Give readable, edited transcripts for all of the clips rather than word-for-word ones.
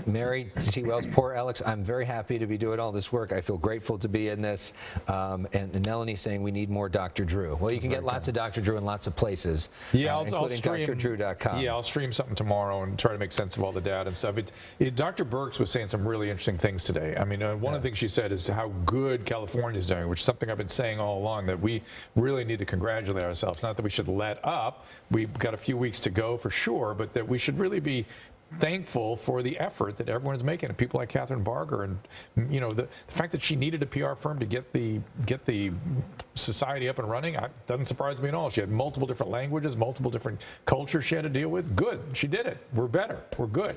Mary T. Wells, poor Alex, I'm very happy to be doing all this work. I feel grateful to be in this. And Melanie saying we need more Dr. Drew. Well, you can get lots of Dr. Drew in lots of places, including drdrew.com. Yeah, I'll stream something tomorrow and try to make sense of all the data and stuff. Dr. Birx was saying some really interesting things today. I mean, one of the things she said is how good California is doing, which is something I've been saying all along, that we really need to congratulate ourselves. Not that we should let up. We've got a few weeks to go for sure, but that we should really be thankful for the effort that everyone is making, and people like Catherine Barger, and the fact that she needed a PR firm to get the society up and running doesn't surprise me at all. She had multiple different languages, multiple different cultures she had to deal with. Good, she did it. We're better. We're good.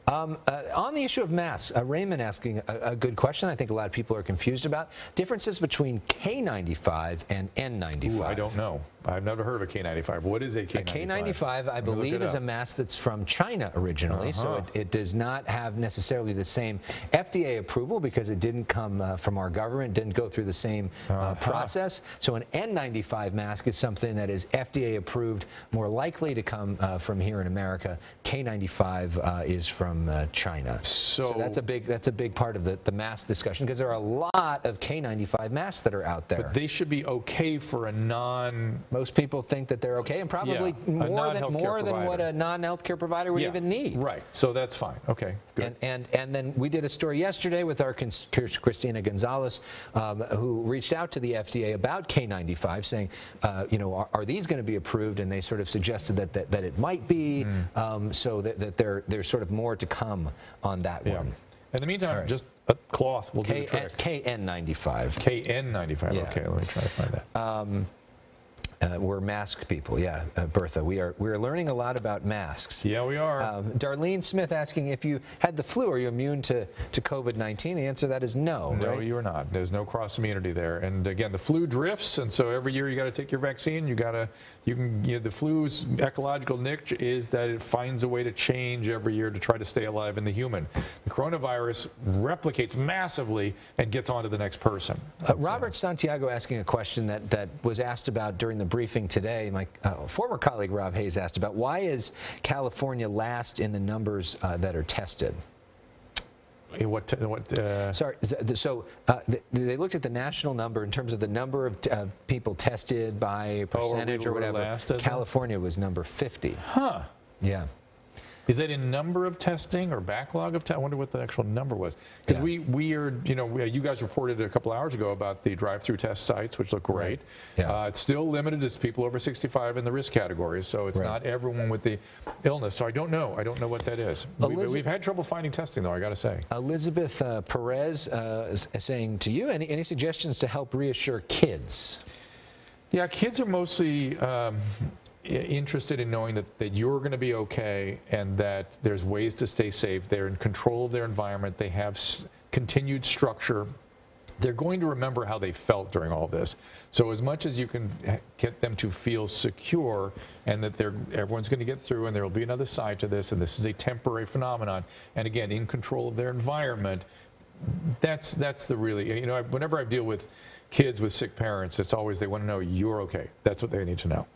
On the issue of masks, Raymond asking a good question I think a lot of people are confused about. Differences between K95 and N95. Ooh, I don't know. I've never heard of a K95. What is a K95? A K95, I believe, is a mask that's from China originally, so it does not have necessarily the same FDA approval because it didn't come from our government, didn't go through the same process. So an N95 mask is something that is FDA approved, more likely to come from here in America. K95 is from China. So that's a big part of the mask discussion, because there are a lot of K95 masks that are out there. But they should be okay for a Most people think that they're okay, and probably more than what a non-healthcare provider would even need. Right. So that's fine. Okay. Good. And then we did a story yesterday with our Christina Gonzalez, who reached out to the FDA about K95, saying, are these going to be approved? And they sort of suggested that it might be, so that there's sort of more to come on that one. In the meantime, just a cloth will do the trick. KN95. KN95. Yeah. Okay, let me try to find that. We're masked people, Bertha. We are learning a lot about masks. Yeah, we are. Darlene Smith asking, if you had the flu, are you immune to COVID-19? The answer to that is no. No, right? you are not. There's no cross immunity there. And again, the flu drifts, and so every year you got to take your vaccine. The flu's ecological niche is that it finds a way to change every year to try to stay alive in the human. The coronavirus replicates massively and gets on to the next person. Robert Santiago asking a question that was asked about during the briefing today. My former colleague Rob Hayes asked about, why is California last in the numbers that are tested? Sorry, so they looked at the national number in terms of the number of people tested by percentage or whatever. California was number 50. Huh. Yeah. Is that in number of testing or backlog of testing? I wonder what the actual number was. Because we are, you guys reported a couple hours ago about the drive-through test sites, which look great. Yeah. It's still limited to people over 65 in the risk categories, so it's not everyone with the illness. So I don't know. I don't know what that is. We've had trouble finding testing, though, I got to say. Elizabeth Perez is saying to you, any suggestions to help reassure kids? Yeah, kids are mostly interested in knowing that you're going to be okay and that there's ways to stay safe. They're in control of their environment. They have continued structure. They're going to remember how they felt during all this. So as much as you can get them to feel secure and that everyone's going to get through and there will be another side to this and this is a temporary phenomenon, and again, in control of their environment, that's the really, whenever I deal with kids with sick parents, it's always they want to know you're okay. That's what they need to know.